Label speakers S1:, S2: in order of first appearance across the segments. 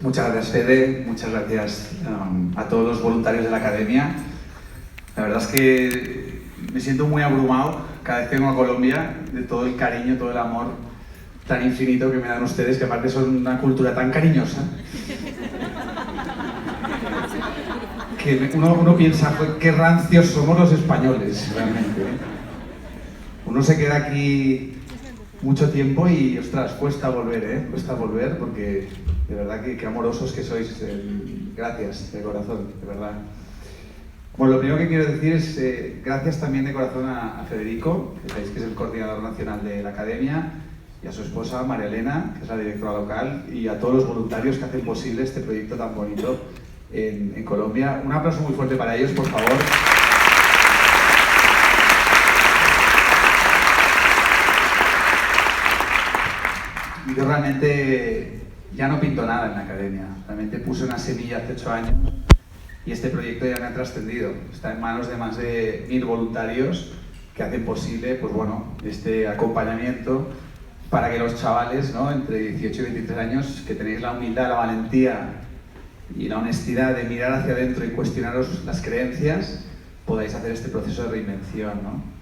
S1: Muchas gracias, Fede. Muchas gracias a todos los voluntarios de la Academia. La verdad es que me siento muy abrumado cada vez que vengo a Colombia de todo el cariño, todo el amor tan infinito que me dan ustedes, que aparte son una cultura tan cariñosa que uno piensa, qué rancios somos los españoles, realmente. Uno se queda aquí mucho tiempo y, ostras, cuesta volver, cuesta volver, porque de verdad que amorosos que sois. Gracias, de corazón, de verdad. Bueno, lo primero que quiero decir es gracias también de corazón a Federico, que sabéis que es el coordinador nacional de la Academia, y a su esposa, María Elena, que es la directora local, y a todos los voluntarios que hacen posible este proyecto tan bonito en Colombia. Un aplauso muy fuerte para ellos, por favor. Yo realmente ya no pinto nada en la Academia. Realmente puse una semilla hace 8 años y este proyecto ya me ha trascendido. Está en manos de más de 1000 voluntarios que hacen posible, pues bueno, este acompañamiento para que los chavales, ¿no?, entre 18 y 23 años, que tenéis la humildad, la valentía y la honestidad de mirar hacia adentro y cuestionaros las creencias, podáis hacer este proceso de reinvención, ¿no?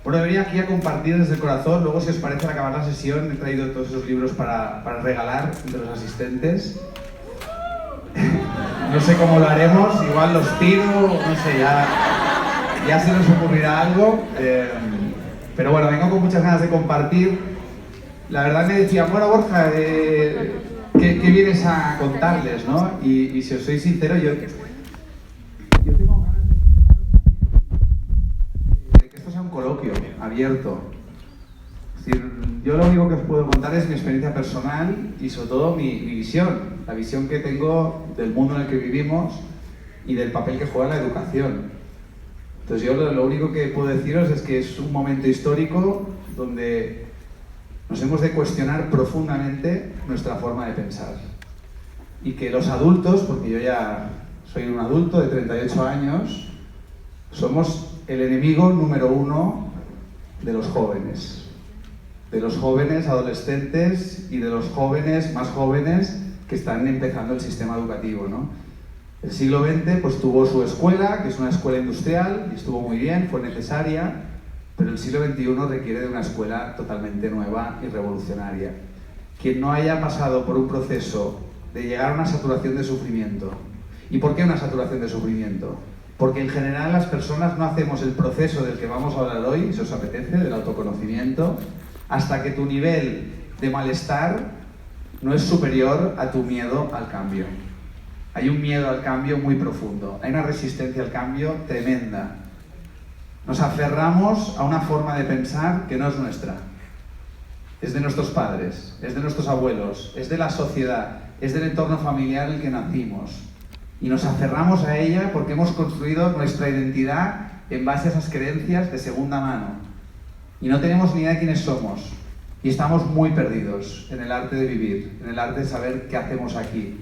S1: Bueno, venía aquí a compartir desde el corazón. Luego, si os parece, al acabar la sesión, he traído todos esos libros para regalar entre los asistentes. No sé cómo lo haremos, igual los tiro, no sé, ya se nos ocurrirá algo. Pero bueno, vengo con muchas ganas de compartir. La verdad me decía, bueno, Borja, ¿qué vienes a contarles, no? Y si os soy sincero, yo tengo ganas de que esto sea un coloquio abierto. Es decir, yo lo único que os puedo contar es mi experiencia personal y sobre todo mi visión, la visión que tengo del mundo en el que vivimos y del papel que juega la educación. Entonces yo lo único que puedo deciros es que es un momento histórico donde nos hemos de cuestionar profundamente nuestra forma de pensar. Y que los adultos, porque yo ya soy un adulto de 38 años, somos el enemigo número 1 de los jóvenes. De los jóvenes adolescentes y de los jóvenes más jóvenes que están empezando el sistema educativo, ¿no? El siglo XX pues tuvo su escuela, que es una escuela industrial, y estuvo muy bien, fue necesaria, pero el siglo XXI requiere de una escuela totalmente nueva y revolucionaria. Quien no haya pasado por un proceso de llegar a una saturación de sufrimiento. ¿Y por qué una saturación de sufrimiento? Porque en general las personas no hacemos el proceso del que vamos a hablar hoy, si os apetece, del autoconocimiento, hasta que tu nivel de malestar no es superior a tu miedo al cambio. Hay un miedo al cambio muy profundo, hay una resistencia al cambio tremenda. Nos aferramos a una forma de pensar que no es nuestra. Es de nuestros padres, es de nuestros abuelos, es de la sociedad, es del entorno familiar en el que nacimos. Y nos aferramos a ella porque hemos construido nuestra identidad en base a esas creencias de segunda mano. Y no tenemos ni idea de quiénes somos. Y estamos muy perdidos en el arte de vivir, en el arte de saber qué hacemos aquí.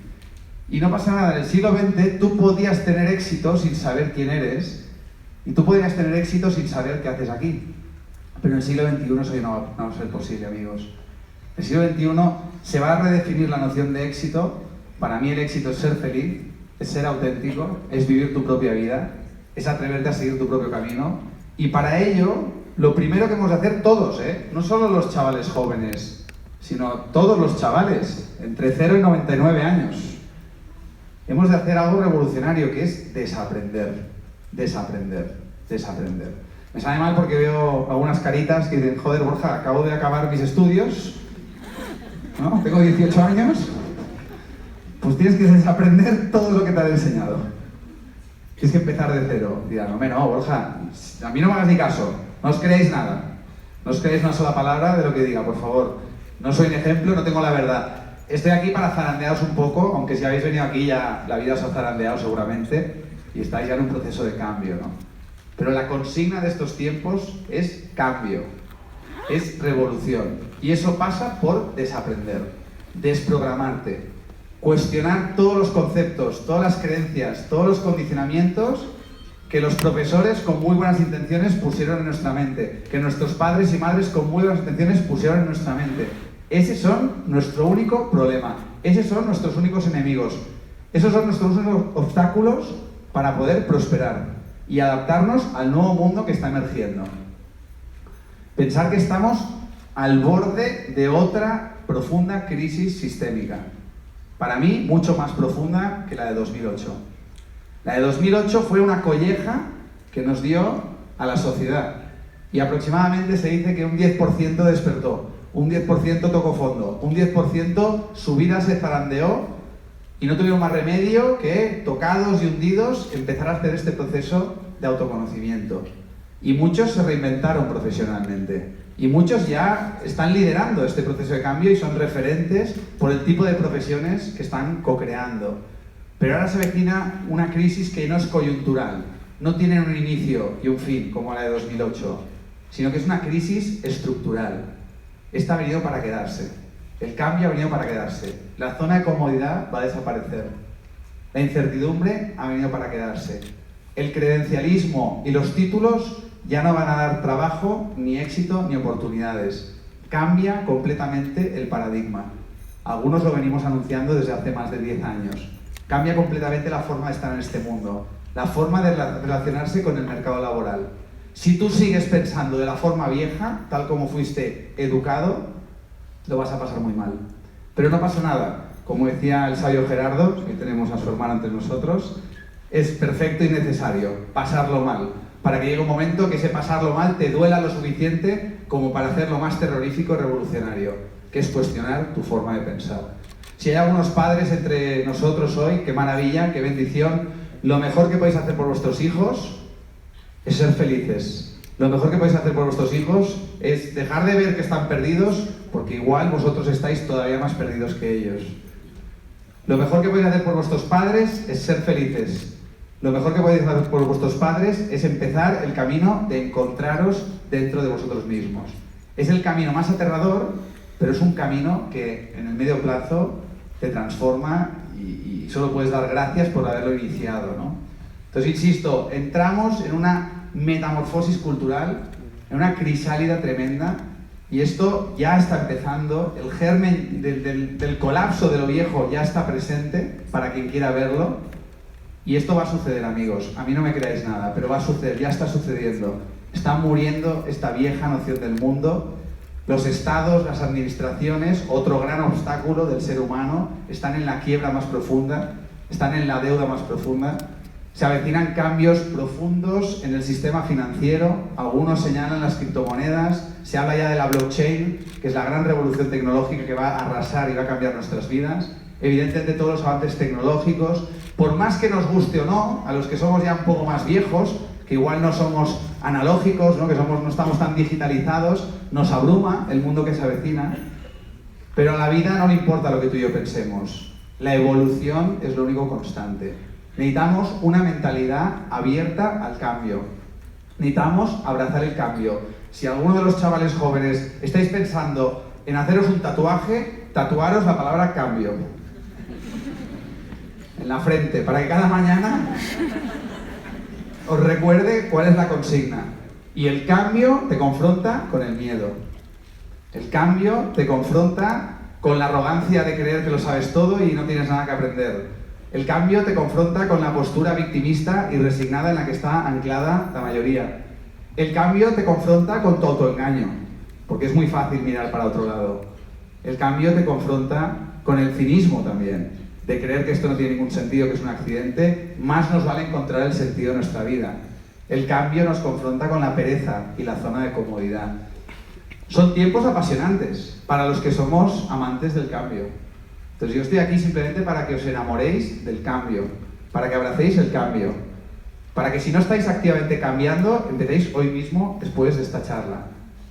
S1: Y no pasa nada, en el siglo XX tú podías tener éxito sin saber quién eres, y tú podrías tener éxito sin saber qué haces aquí. Pero en el siglo XXI eso no va a ser posible, amigos. En el siglo XXI se va a redefinir la noción de éxito. Para mí el éxito es ser feliz, es ser auténtico, es vivir tu propia vida, es atreverte a seguir tu propio camino. Y para ello, lo primero que hemos de hacer todos, no solo los chavales jóvenes, sino todos los chavales, entre 0 y 99 años, hemos de hacer algo revolucionario, que es desaprender. Desaprender. Me sale mal porque veo algunas caritas que dicen, joder, Borja, acabo de acabar mis estudios, ¿no? Tengo 18 años, pues tienes que desaprender todo lo que te han enseñado. Tienes que empezar de cero. Dirán, no, Borja, a mí no me hagas ni caso, no os creáis nada, no os creáis una sola palabra de lo que diga, por favor. No soy un ejemplo, no tengo la verdad. Estoy aquí para zarandearos un poco, aunque si habéis venido aquí ya la vida os ha zarandeado seguramente, y estáis ya en un proceso de cambio, ¿no? Pero la consigna de estos tiempos es cambio, es revolución. Y eso pasa por desaprender, desprogramarte, cuestionar todos los conceptos, todas las creencias, todos los condicionamientos que los profesores con muy buenas intenciones pusieron en nuestra mente, que nuestros padres y madres con muy buenas intenciones pusieron en nuestra mente. Ese son nuestro único problema. Esos son nuestros únicos enemigos. Esos son nuestros únicos obstáculos para poder prosperar y adaptarnos al nuevo mundo que está emergiendo. Pensar que estamos al borde de otra profunda crisis sistémica. Para mí, mucho más profunda que la de 2008. La de 2008 fue una colleja que nos dio a la sociedad. Y aproximadamente se dice que un 10% despertó, un 10% tocó fondo, un 10% su vida se zarandeó y no tuvieron más remedio que, tocados y hundidos, empezar a hacer este proceso de autoconocimiento. Y muchos se reinventaron profesionalmente. Y muchos ya están liderando este proceso de cambio y son referentes por el tipo de profesiones que están co-creando. Pero ahora se avecina una crisis que no es coyuntural, no tiene un inicio y un fin como la de 2008, sino que es una crisis estructural. Esta ha venido para quedarse. El cambio ha venido para quedarse. La zona de comodidad va a desaparecer. La incertidumbre ha venido para quedarse. El credencialismo y los títulos ya no van a dar trabajo, ni éxito, ni oportunidades. Cambia completamente el paradigma. Algunos lo venimos anunciando desde hace más de 10 años. Cambia completamente la forma de estar en este mundo, la forma de relacionarse con el mercado laboral. Si tú sigues pensando de la forma vieja, tal como fuiste educado, lo vas a pasar muy mal. Pero no pasa nada. Como decía el sabio Gerardo, que tenemos a su hermano entre nosotros, es perfecto y necesario pasarlo mal, para que llegue un momento que ese pasarlo mal te duela lo suficiente como para hacerlo más terrorífico y revolucionario, que es cuestionar tu forma de pensar. Si hay algunos padres entre nosotros hoy, qué maravilla, qué bendición. Lo mejor que podéis hacer por vuestros hijos es ser felices. Lo mejor que podéis hacer por vuestros hijos es dejar de ver que están perdidos, porque igual vosotros estáis todavía más perdidos que ellos. Lo mejor que podéis hacer por vuestros padres es ser felices. Lo mejor que podéis hacer por vuestros padres es empezar el camino de encontraros dentro de vosotros mismos. Es el camino más aterrador, pero es un camino que en el medio plazo te transforma y solo puedes dar gracias por haberlo iniciado, ¿no? Entonces, insisto, entramos en una metamorfosis cultural, en una crisálida tremenda, y esto ya está empezando. El germen del colapso de lo viejo ya está presente para quien quiera verlo. Y esto va a suceder, amigos. A mí no me creáis nada, pero va a suceder, ya está sucediendo. Está muriendo esta vieja noción del mundo. Los estados, las administraciones, otro gran obstáculo del ser humano, están en la quiebra más profunda, están en la deuda más profunda. Se avecinan cambios profundos en el sistema financiero. Algunos señalan las criptomonedas. Se habla ya de la blockchain, que es la gran revolución tecnológica que va a arrasar y va a cambiar nuestras vidas. Evidentemente, todos los avances tecnológicos, por más que nos guste o no, a los que somos ya un poco más viejos, que igual no somos analógicos, ¿no? No estamos tan digitalizados, nos abruma el mundo que se avecina, pero a la vida no le importa lo que tú y yo pensemos. La evolución es lo único constante. Necesitamos una mentalidad abierta al cambio. Necesitamos abrazar el cambio. Si alguno de los chavales jóvenes estáis pensando en haceros un tatuaje, tatuaros la palabra cambio en la frente, para que cada mañana os recuerde cuál es la consigna. Y el cambio te confronta con el miedo. El cambio te confronta con la arrogancia de creer que lo sabes todo y no tienes nada que aprender. El cambio te confronta con la postura victimista y resignada en la que está anclada la mayoría. El cambio te confronta con tu autoengaño, porque es muy fácil mirar para otro lado. El cambio te confronta con el cinismo también, de creer que esto no tiene ningún sentido, que es un accidente. Más nos vale encontrar el sentido de nuestra vida. El cambio nos confronta con la pereza y la zona de comodidad. Son tiempos apasionantes para los que somos amantes del cambio. Entonces yo estoy aquí simplemente para que os enamoréis del cambio, para que abracéis el cambio, para que si no estáis activamente cambiando, empecéis hoy mismo después de esta charla.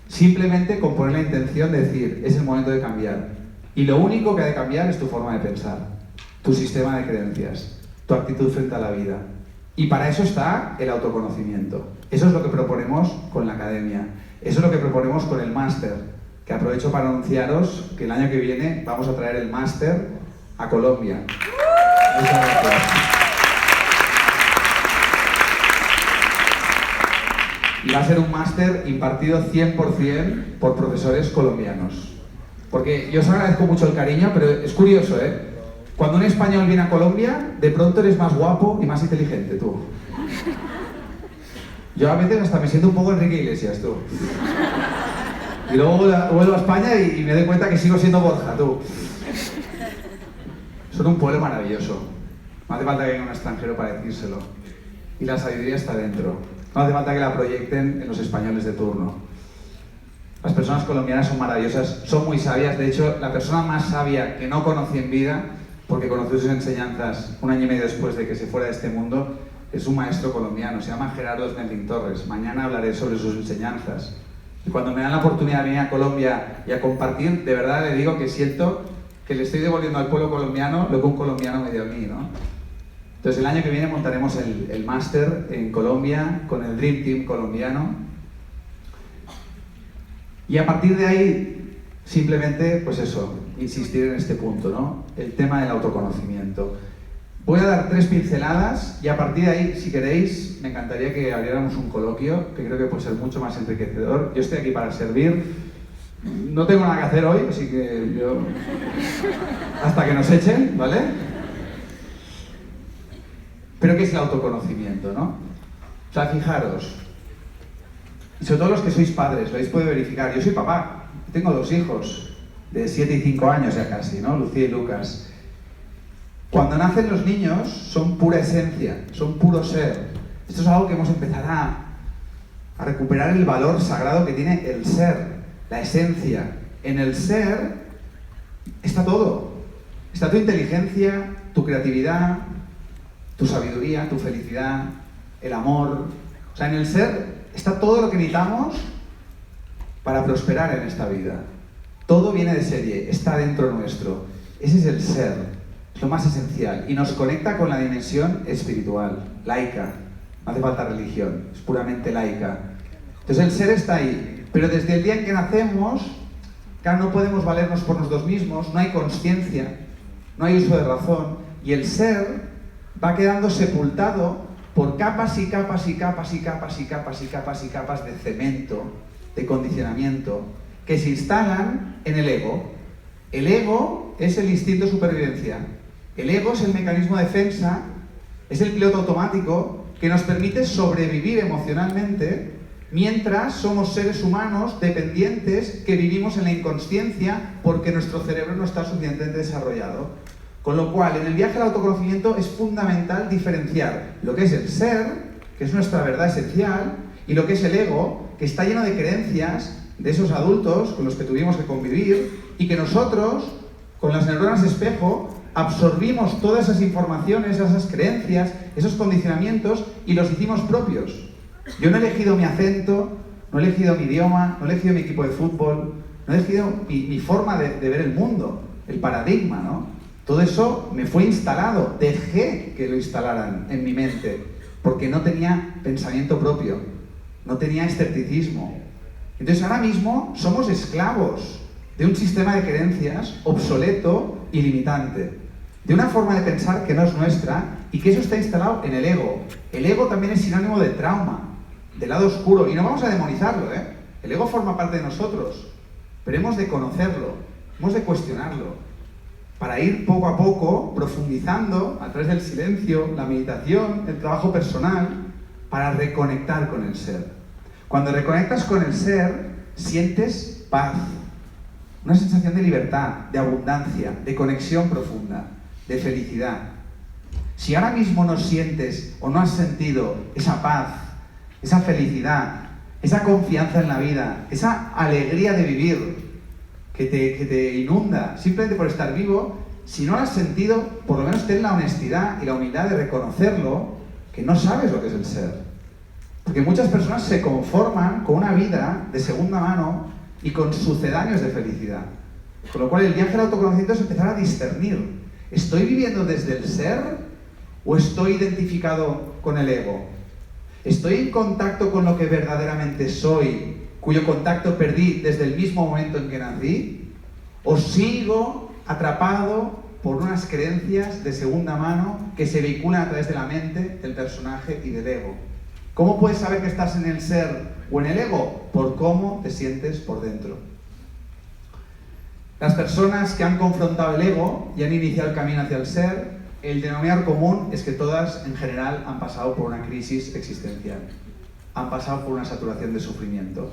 S1: Simplemente con poner la intención de decir, es el momento de cambiar. Y lo único que ha de cambiar es tu forma de pensar, tu sistema de creencias, tu actitud frente a la vida. Y para eso está el autoconocimiento. Eso es lo que proponemos con la academia. Eso es lo que proponemos con el máster, que aprovecho para anunciaros que el año que viene vamos a traer el máster a Colombia. Muchas gracias. Y va a ser un máster impartido 100% por profesores colombianos. Porque yo os agradezco mucho el cariño, pero es curioso, ¿eh? Cuando un español viene a Colombia, de pronto eres más guapo y más inteligente, tú. Yo a veces hasta me siento un poco Enrique Iglesias, tú. Y luego vuelvo a España y me doy cuenta que sigo siendo Borja, tú. Son un pueblo maravilloso. No hace falta que venga un extranjero para decírselo. Y la sabiduría está dentro. No hace falta que la proyecten en los españoles de turno. Las personas colombianas son maravillosas, son muy sabias. De hecho, la persona más sabia que no conocí en vida, porque conocí sus enseñanzas un año y medio después de que se fuera de este mundo, es un maestro colombiano, se llama Gerardo Smerling Torres. Mañana hablaré sobre sus enseñanzas. Y cuando me dan la oportunidad de venir a Colombia y a compartir, de verdad le digo que siento que le estoy devolviendo al pueblo colombiano lo que un colombiano me dio a mí, ¿no? Entonces el año que viene montaremos el máster en Colombia con el Dream Team colombiano. Y a partir de ahí, simplemente, pues eso, insistir en este punto, ¿no? El tema del autoconocimiento. Voy a dar 3 pinceladas y a partir de ahí, si queréis, me encantaría que abriéramos un coloquio, que creo que puede ser mucho más enriquecedor. Yo estoy aquí para servir. No tengo nada que hacer hoy, así que yo... hasta que nos echen, ¿vale? Pero ¿qué es el autoconocimiento, no? O sea, fijaros, y sobre todo los que sois padres, lo habéis podido verificar. Yo soy papá, tengo 2 hijos, de 7 y 5 años ya casi, ¿no? Lucía y Lucas. Cuando nacen los niños son pura esencia, son puro ser. Esto es algo que hemos empezado a recuperar el valor sagrado que tiene el ser, la esencia. En el ser está todo. Está tu inteligencia, tu creatividad, tu sabiduría, tu felicidad, el amor. O sea, en el ser está todo lo que necesitamos para prosperar en esta vida. Todo viene de serie, está dentro nuestro. Ese es el ser, es lo más esencial. Y nos conecta con la dimensión espiritual, laica. No hace falta religión, es puramente laica. Entonces el ser está ahí. Pero desde el día en que nacemos, claro, no podemos valernos por nosotros mismos, no hay conciencia, no hay uso de razón. Y el ser va quedando sepultado por capas y capas y capas y capas y capas y capas y capas de cemento, de condicionamiento, que se instalan en el ego. El ego es el instinto de supervivencia. El ego es el mecanismo de defensa, es el piloto automático que nos permite sobrevivir emocionalmente mientras somos seres humanos dependientes que vivimos en la inconsciencia porque nuestro cerebro no está suficientemente desarrollado. Con lo cual, en el viaje al autoconocimiento es fundamental diferenciar lo que es el ser, que es nuestra verdad esencial, y lo que es el ego, que está lleno de creencias de esos adultos con los que tuvimos que convivir y que nosotros, con las neuronas espejo, absorbimos todas esas informaciones, esas creencias, esos condicionamientos y los hicimos propios. Yo no he elegido mi acento, no he elegido mi idioma, no he elegido mi equipo de fútbol, no he elegido mi forma de ver el mundo, el paradigma, ¿no? Todo eso me fue instalado, dejé que lo instalaran en mi mente, porque no tenía pensamiento propio, no tenía escepticismo. Entonces ahora mismo somos esclavos de un sistema de creencias obsoleto y limitante, de una forma de pensar que no es nuestra y que eso está instalado en el ego. El ego también es sinónimo de trauma, del lado oscuro, y no vamos a demonizarlo, ¿eh? El ego forma parte de nosotros, pero hemos de conocerlo, hemos de cuestionarlo, para ir poco a poco profundizando a través del silencio, la meditación, el trabajo personal, para reconectar con el ser. Cuando reconectas con el ser, sientes paz, una sensación de libertad, de abundancia, de conexión profunda, de felicidad. Si ahora mismo no sientes o no has sentido esa paz, esa felicidad, esa confianza en la vida, esa alegría de vivir, que te inunda simplemente por estar vivo, si no lo has sentido, por lo menos ten la honestidad y la humildad de reconocerlo, que no sabes lo que es el ser. Porque muchas personas se conforman con una vida de segunda mano y con sucedáneos de felicidad. Con lo cual el viaje al autoconocimiento es empezar a discernir. ¿Estoy viviendo desde el ser o estoy identificado con el ego? ¿Estoy en contacto con lo que verdaderamente soy, cuyo contacto perdí desde el mismo momento en que nací? ¿O sigo atrapado por unas creencias de segunda mano que se vehiculan a través de la mente, del personaje y del ego? ¿Cómo puedes saber que estás en el ser o en el ego? Por cómo te sientes por dentro. Las personas que han confrontado el ego y han iniciado el camino hacia el ser, el denominador común es que todas, en general, han pasado por una crisis existencial. Han pasado por una saturación de sufrimiento.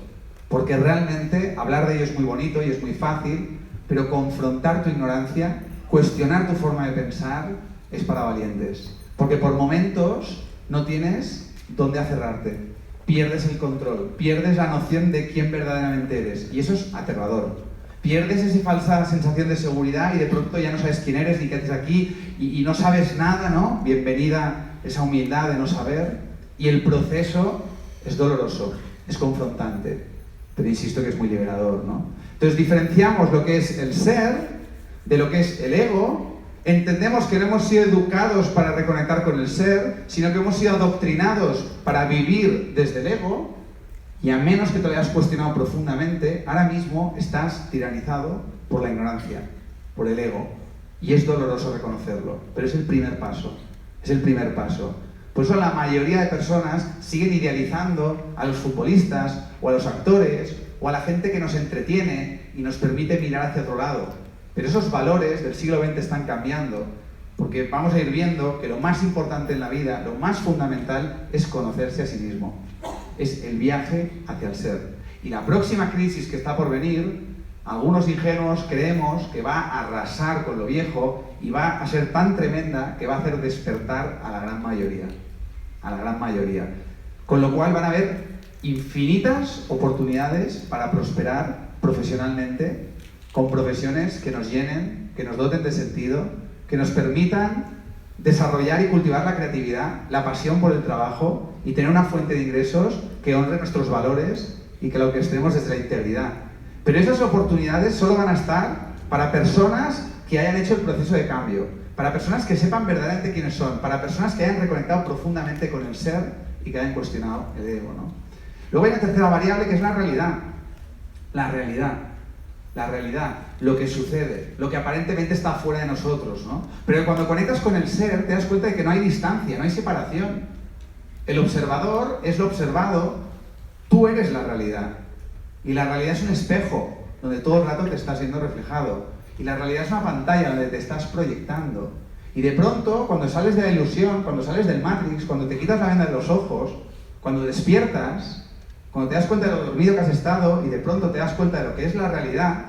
S1: Porque realmente hablar de ello es muy bonito y es muy fácil, pero confrontar tu ignorancia, cuestionar tu forma de pensar, es para valientes. Porque por momentos no tienes dónde aferrarte. Pierdes el control, pierdes la noción de quién verdaderamente eres. Y eso es aterrador. Pierdes esa falsa sensación de seguridad y de pronto ya no sabes quién eres ni qué haces aquí y no sabes nada, ¿no? Bienvenida esa humildad de no saber. Y el proceso es doloroso, es confrontante, pero insisto que es muy liberador, ¿no? Entonces diferenciamos lo que es el ser de lo que es el ego. Entendemos que no hemos sido educados para reconectar con el ser, sino que hemos sido adoctrinados para vivir desde el ego. Y a menos que te lo hayas cuestionado profundamente, ahora mismo estás tiranizado por la ignorancia, por el ego. Y es doloroso reconocerlo, pero es el primer paso. Es el primer paso. Por eso la mayoría de personas siguen idealizando a los futbolistas, o a los actores, o a la gente que nos entretiene y nos permite mirar hacia otro lado. Pero esos valores del siglo XX están cambiando, porque vamos a ir viendo que lo más importante en la vida, lo más fundamental, es conocerse a sí mismo. Es el viaje hacia el ser. Y la próxima crisis que está por venir, algunos ingenuos creemos que va a arrasar con lo viejo y va a ser tan tremenda que va a hacer despertar a la gran mayoría. A la gran mayoría. Con lo cual van a haber infinitas oportunidades para prosperar profesionalmente, con profesiones que nos llenen, que nos doten de sentido, que nos permitan desarrollar y cultivar la creatividad, la pasión por el trabajo y tener una fuente de ingresos que honre nuestros valores y que lo que estemos desde la integridad. Pero esas oportunidades solo van a estar para personas que hayan hecho el proceso de cambio, para personas que sepan verdaderamente quiénes son, para personas que hayan reconectado profundamente con el ser y que hayan cuestionado el ego, ¿no? Luego hay una tercera variable que es la realidad. La realidad. La realidad, lo que sucede, lo que aparentemente está fuera de nosotros, ¿no? Pero cuando conectas con el ser, te das cuenta de que no hay distancia, no hay separación. El observador es lo observado, tú eres la realidad. Y la realidad es un espejo, donde todo el rato te estás viendo reflejado. Y la realidad es una pantalla donde te estás proyectando. Y de pronto, cuando sales de la ilusión, cuando sales del Matrix, cuando te quitas la venda de los ojos, cuando despiertas, cuando te das cuenta de lo dormido que has estado y de pronto te das cuenta de lo que es la realidad,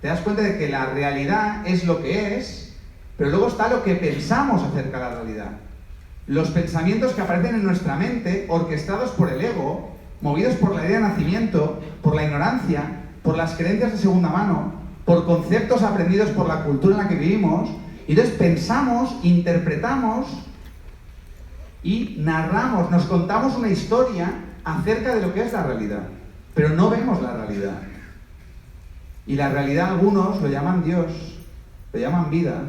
S1: te das cuenta de que la realidad es lo que es, pero luego está lo que pensamos acerca de la realidad. Los pensamientos que aparecen en nuestra mente, orquestados por el ego, movidos por la idea de nacimiento, por la ignorancia, por las creencias de segunda mano, por conceptos aprendidos por la cultura en la que vivimos, y entonces pensamos, interpretamos y narramos, nos contamos una historia acerca de lo que es la realidad, pero no vemos la realidad. Y la realidad algunos lo llaman Dios, lo llaman vida.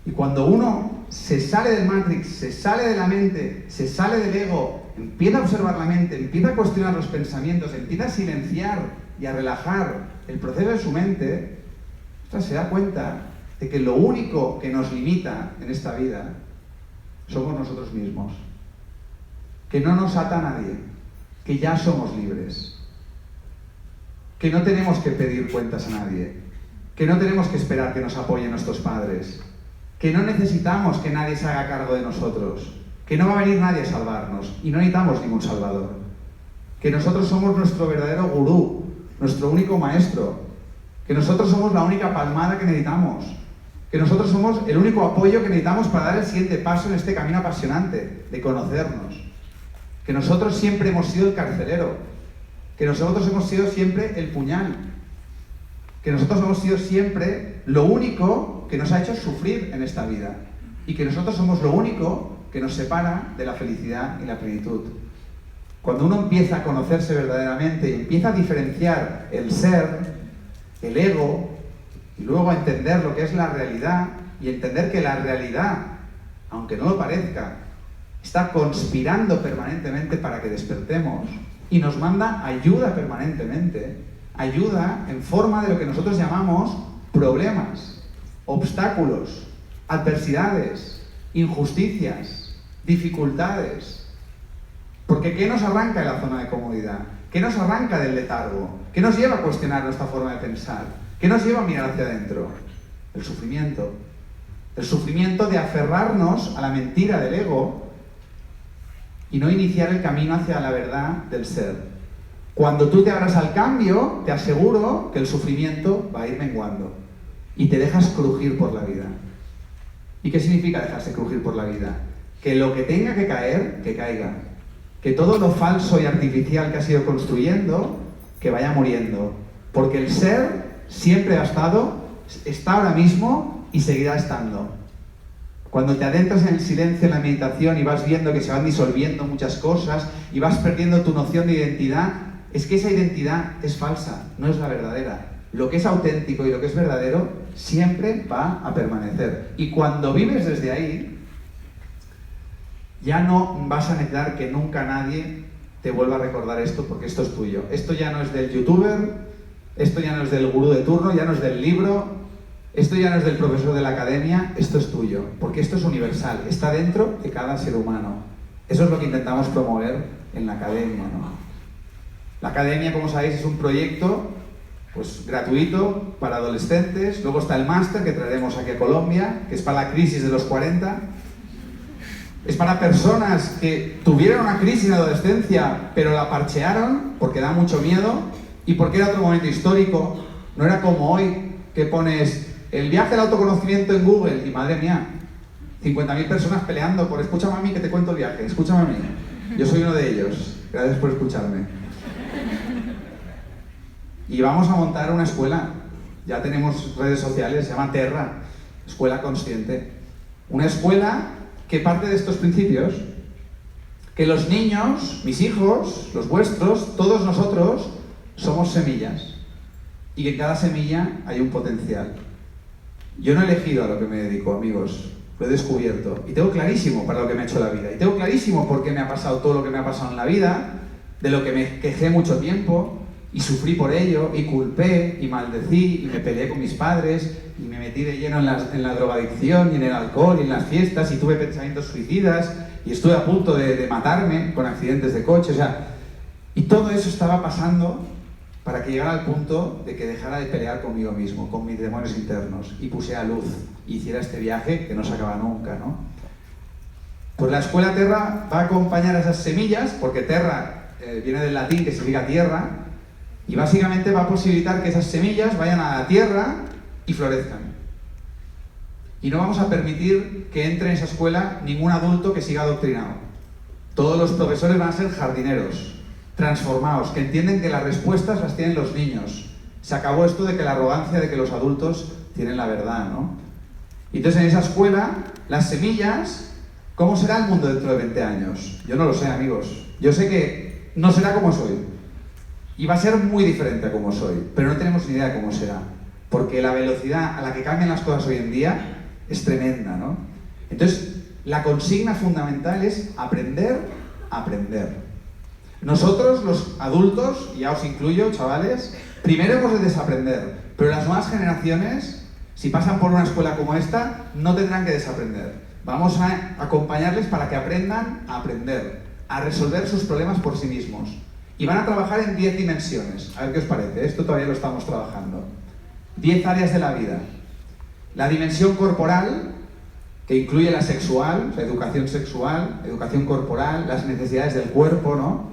S1: Y cuando uno se sale del Matrix, se sale de la mente, se sale del ego, empieza a observar la mente, empieza a cuestionar los pensamientos, empieza a silenciar y a relajar el proceso de su mente, se da cuenta de que lo único que nos limita en esta vida somos nosotros mismos. Que no nos ata a nadie, que ya somos libres, que no tenemos que pedir cuentas a nadie, que no tenemos que esperar que nos apoyen nuestros padres, que no necesitamos que nadie se haga cargo de nosotros, que no va a venir nadie a salvarnos y no necesitamos ningún salvador, que nosotros somos nuestro verdadero gurú, nuestro único maestro, que nosotros somos la única palmada que necesitamos, que nosotros somos el único apoyo que necesitamos para dar el siguiente paso en este camino apasionante de conocernos. Que nosotros siempre hemos sido el carcelero, que nosotros hemos sido siempre el puñal, que nosotros hemos sido siempre lo único que nos ha hecho sufrir en esta vida y que nosotros somos lo único que nos separa de la felicidad y la plenitud. Cuando uno empieza a conocerse verdaderamente y empieza a diferenciar el ser, el ego, y luego a entender lo que es la realidad y entender que la realidad, aunque no lo parezca, está conspirando permanentemente para que despertemos y nos manda ayuda permanentemente, ayuda en forma de lo que nosotros llamamos problemas, obstáculos, adversidades, injusticias, dificultades. Porque ¿qué nos arranca de la zona de comodidad? ¿Qué nos arranca del letargo? ¿Qué nos lleva a cuestionar nuestra forma de pensar? ¿Qué nos lleva a mirar hacia adentro? El sufrimiento. El sufrimiento de aferrarnos a la mentira del ego y no iniciar el camino hacia la verdad del ser. Cuando tú te abras al cambio, te aseguro que el sufrimiento va a ir menguando y te dejas crujir por la vida. ¿Y qué significa dejarse crujir por la vida? Que lo que tenga que caer, que caiga. Que todo lo falso y artificial que has ido construyendo, que vaya muriendo. Porque el ser siempre ha estado, está ahora mismo y seguirá estando. Cuando te adentras en el silencio, en la meditación y vas viendo que se van disolviendo muchas cosas y vas perdiendo tu noción de identidad, es que esa identidad es falsa, no es la verdadera. Lo que es auténtico y lo que es verdadero siempre va a permanecer. Y cuando vives desde ahí, ya no vas a necesitar que nunca nadie te vuelva a recordar esto, porque esto es tuyo. Esto ya no es del youtuber, esto ya no es del gurú de turno, ya no es del libro, esto ya no es del profesor de la academia, esto es tuyo, porque esto es universal, está dentro de cada ser humano. Eso es lo que intentamos promover en la academia, ¿no? La academia, como sabéis, es un proyecto pues gratuito para adolescentes. Luego está el máster que traeremos aquí a Colombia, que es para la crisis de los 40. Es para personas que tuvieron una crisis de adolescencia, pero la parchearon porque da mucho miedo y porque era otro momento histórico. No era como hoy, que pones el viaje al autoconocimiento en Google y madre mía, 50.000 personas peleando por escúchame a mí que te cuento el viaje, escúchame a mí. Yo soy uno de ellos. Gracias por escucharme. Y vamos a montar una escuela. Ya tenemos redes sociales, se llama Terra, Escuela Consciente. Una escuela que parte de estos principios, que los niños, mis hijos, los vuestros, todos nosotros, somos semillas. Y que en cada semilla hay un potencial. Yo no he elegido a lo que me dedico, amigos. Lo he descubierto. Y tengo clarísimo para lo que me ha hecho la vida. Y tengo clarísimo por qué me ha pasado todo lo que me ha pasado en la vida, de lo que me quejé mucho tiempo, y sufrí por ello, y culpé, y maldecí, y me peleé con mis padres, y me metí de lleno en la drogadicción, y en el alcohol, y en las fiestas, y tuve pensamientos suicidas, y estuve a punto de matarme con accidentes de coche, o sea, y todo eso estaba pasando para que llegara al punto de que dejara de pelear conmigo mismo, con mis demonios internos, y pusiera luz, y hiciera este viaje que no se acaba nunca, ¿no? Pues la Escuela Terra va a acompañar a esas semillas, porque Terra viene del latín que significa tierra, y básicamente va a posibilitar que esas semillas vayan a la tierra y florezcan. Y no vamos a permitir que entre en esa escuela ningún adulto que siga adoctrinado. Todos los profesores van a ser jardineros, transformados, que entienden que las respuestas las tienen los niños. Se acabó esto de que la arrogancia de que los adultos tienen la verdad, ¿no? Y entonces en esa escuela, las semillas, ¿cómo será el mundo dentro de 20 años? Yo no lo sé, amigos. Yo sé que no será como soy. Y va a ser muy diferente a como soy, pero no tenemos ni idea de cómo será. Porque la velocidad a la que cambian las cosas hoy en día es tremenda, ¿no? Entonces, la consigna fundamental es aprender a aprender. Nosotros, los adultos, y ya os incluyo, chavales, primero hemos de desaprender, pero las nuevas generaciones, si pasan por una escuela como esta, no tendrán que desaprender. Vamos a acompañarles para que aprendan a aprender, a resolver sus problemas por sí mismos. Y van a trabajar en 10 dimensiones. A ver qué os parece, esto todavía lo estamos trabajando. 10 áreas de la vida. La dimensión corporal, que incluye la sexual, la educación sexual, educación corporal, las necesidades del cuerpo, ¿no?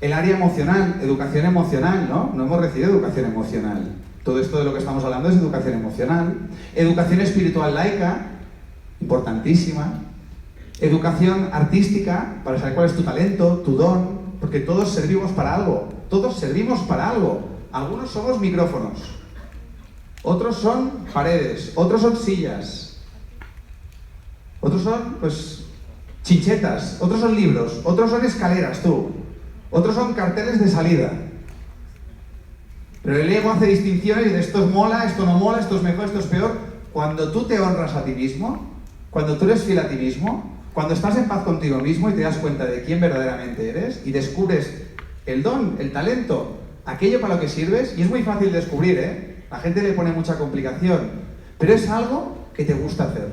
S1: El área emocional, educación emocional, ¿no? No hemos recibido educación emocional. Todo esto de lo que estamos hablando es educación emocional. Educación espiritual laica, importantísima. Educación artística, para saber cuál es tu talento, tu don, porque todos servimos para algo. Todos servimos para algo. Algunos somos micrófonos, otros son paredes, otros son sillas, otros son, pues, chinchetas, otros son libros, otros son escaleras, tú. Otros son carteles de salida. Pero el ego hace distinciones y de esto mola, esto no mola, esto es mejor, esto es peor. Cuando tú te honras a ti mismo, cuando tú eres fiel a ti mismo, cuando estás en paz contigo mismo y te das cuenta de quién verdaderamente eres y descubres el don, el talento, aquello para lo que sirves, y es muy fácil descubrir, ¿eh? La gente le pone mucha complicación, pero es algo que te gusta hacer.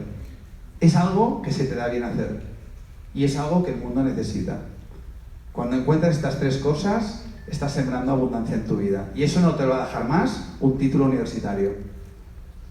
S1: Es algo que se te da bien hacer. Y es algo que el mundo necesita. Cuando encuentras estas tres cosas, estás sembrando abundancia en tu vida. Y eso no te lo va a dejar más un título universitario.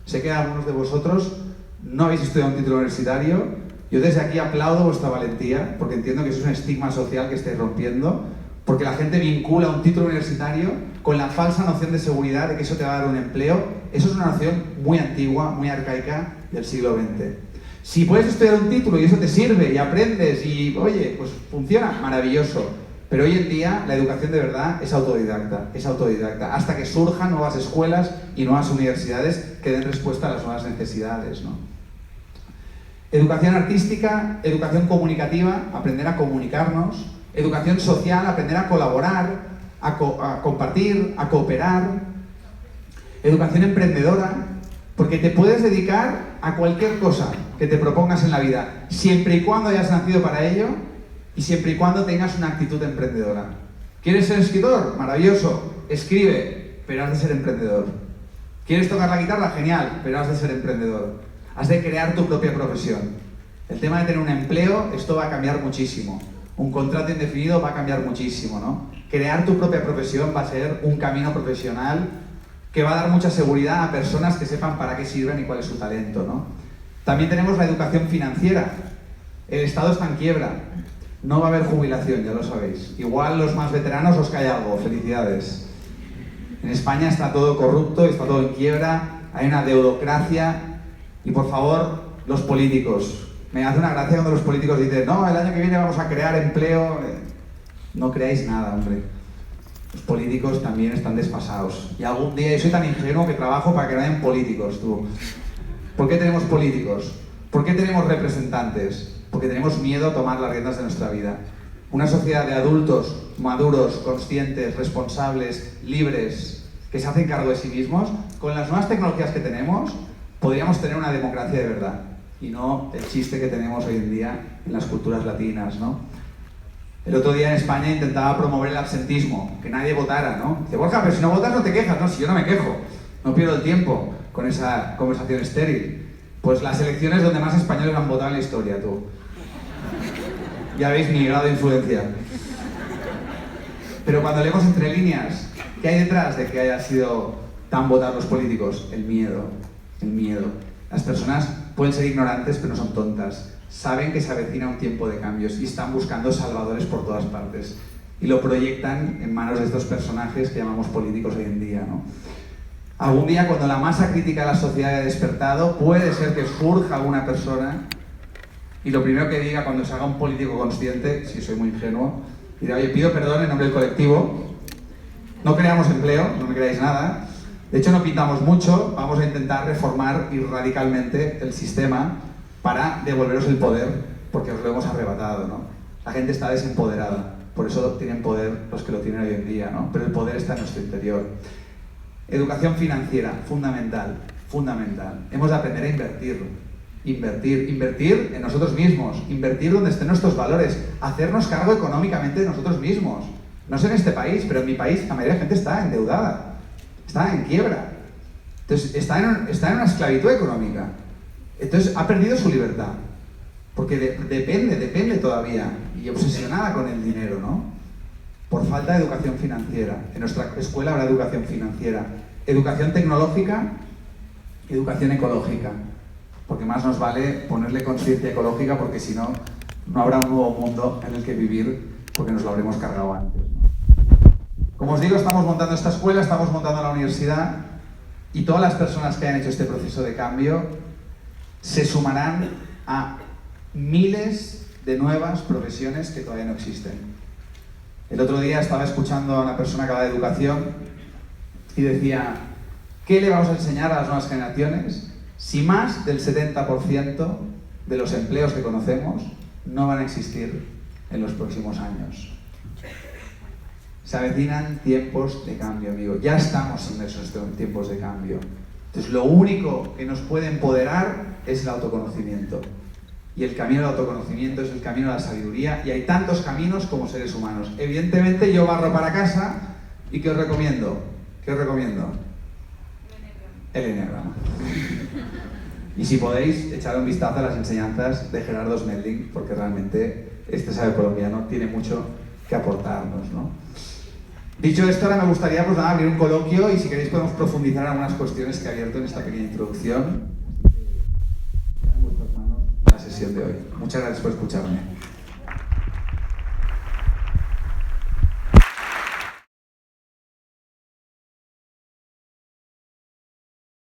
S1: Sé que algunos de vosotros no habéis estudiado un título universitario. Yo desde aquí aplaudo vuestra valentía, porque entiendo que eso es un estigma social que estáis rompiendo, porque la gente vincula un título universitario con la falsa noción de seguridad de que eso te va a dar un empleo. Eso es una noción muy antigua, muy arcaica del siglo XX. Si puedes estudiar un título y eso te sirve y aprendes y, oye, pues funciona, maravilloso. Pero hoy en día la educación de verdad es autodidacta, hasta que surjan nuevas escuelas y nuevas universidades que den respuesta a las nuevas necesidades, ¿no? Educación artística, educación comunicativa, aprender a comunicarnos, educación social, aprender a colaborar, a compartir, a cooperar, educación emprendedora, porque te puedes dedicar a cualquier cosa que te propongas en la vida, siempre y cuando hayas nacido para ello y siempre y cuando tengas una actitud emprendedora. ¿Quieres ser escritor? Maravilloso, escribe, pero has de ser emprendedor. ¿Quieres tocar la guitarra? Genial, pero has de ser emprendedor. Has de crear tu propia profesión. El tema de tener un empleo, esto va a cambiar muchísimo. Un contrato indefinido va a cambiar muchísimo, ¿no? Crear tu propia profesión va a ser un camino profesional que va a dar mucha seguridad a personas que sepan para qué sirven y cuál es su talento, ¿no? También tenemos la educación financiera. El Estado está en quiebra. No va a haber jubilación, ya lo sabéis. Igual los más veteranos os cae algo. Felicidades. En España está todo corrupto, está todo en quiebra, hay una deudocracia. Y por favor, los políticos. Me hace una gracia cuando los políticos dicen no, el año que viene vamos a crear empleo. No creáis nada, hombre. Los políticos también están desfasados. Y algún día, yo soy tan ingenuo que trabajo para que no hayan políticos, tú. ¿Por qué tenemos políticos? ¿Por qué tenemos representantes? Porque tenemos miedo a tomar las riendas de nuestra vida. Una sociedad de adultos, maduros, conscientes, responsables, libres, que se hacen cargo de sí mismos, con las nuevas tecnologías que tenemos, podríamos tener una democracia de verdad. Y no el chiste que tenemos hoy en día en las culturas latinas, ¿no? El otro día en España intentaba promover el absentismo, que nadie votara, ¿no? Dice, Borja, pero si no votas no te quejas. No, si yo no me quejo, no pierdo el tiempo con esa conversación estéril. Pues las elecciones donde más españoles han votado en la historia, tú. Ya veis mi grado de influencia. Pero cuando leemos entre líneas, ¿qué hay detrás de que haya sido tan votados los políticos? El miedo, el miedo. Las personas pueden ser ignorantes, pero no son tontas. Saben que se avecina un tiempo de cambios y están buscando salvadores por todas partes. Y lo proyectan en manos de estos personajes que llamamos políticos hoy en día, ¿no? Algún día, cuando la masa crítica de la sociedad haya despertado, puede ser que surja alguna persona y lo primero que diga cuando se haga un político consciente, si soy muy ingenuo, dirá, oye, pido perdón en nombre del colectivo, no creamos empleo, no me creáis nada, de hecho no pintamos mucho, vamos a intentar reformar radicalmente el sistema para devolveros el poder, porque os lo hemos arrebatado, ¿no? La gente está desempoderada, por eso tienen poder los que lo tienen hoy en día, ¿no? Pero el poder está en nuestro interior. Educación financiera, fundamental, fundamental. Hemos de aprender a invertir en nosotros mismos, invertir donde estén nuestros valores, hacernos cargo económicamente de nosotros mismos. No sé en este país, pero en mi país la mayoría de la gente está endeudada, está en quiebra. Entonces está en una esclavitud económica. Entonces ha perdido su libertad, porque depende todavía, y obsesionada con el dinero, ¿no? Por falta de educación financiera. En nuestra escuela habrá educación financiera, educación tecnológica, educación ecológica, porque más nos vale ponerle conciencia ecológica, porque si no, no habrá un nuevo mundo en el que vivir, porque nos lo habremos cargado antes, ¿no? Como os digo, estamos montando esta escuela, estamos montando la universidad, y todas las personas que hayan hecho este proceso de cambio se sumarán a miles de nuevas profesiones que todavía no existen. El otro día estaba escuchando a una persona que habla de educación y decía, ¿qué le vamos a enseñar a las nuevas generaciones si más del 70% de los empleos que conocemos no van a existir en los próximos años? Se avecinan tiempos de cambio, amigo. Ya estamos inmersos en tiempos de cambio. Entonces, lo único que nos puede empoderar es el autoconocimiento. Y el camino del autoconocimiento es el camino de la sabiduría, y hay tantos caminos como seres humanos. Evidentemente yo barro para casa, ¿y qué os recomiendo? ¿Qué os recomiendo? El Eneagrama. Y si podéis, echar un vistazo a las enseñanzas de Gerardo Smelding, porque realmente este saber colombiano tiene mucho que aportarnos, ¿no? Dicho esto, ahora me gustaría pues, nada, abrir un coloquio y si queréis podemos profundizar en algunas cuestiones que he abierto en esta pequeña introducción. Queda en vuestras manos la sesión de hoy. Muchas gracias por escucharme.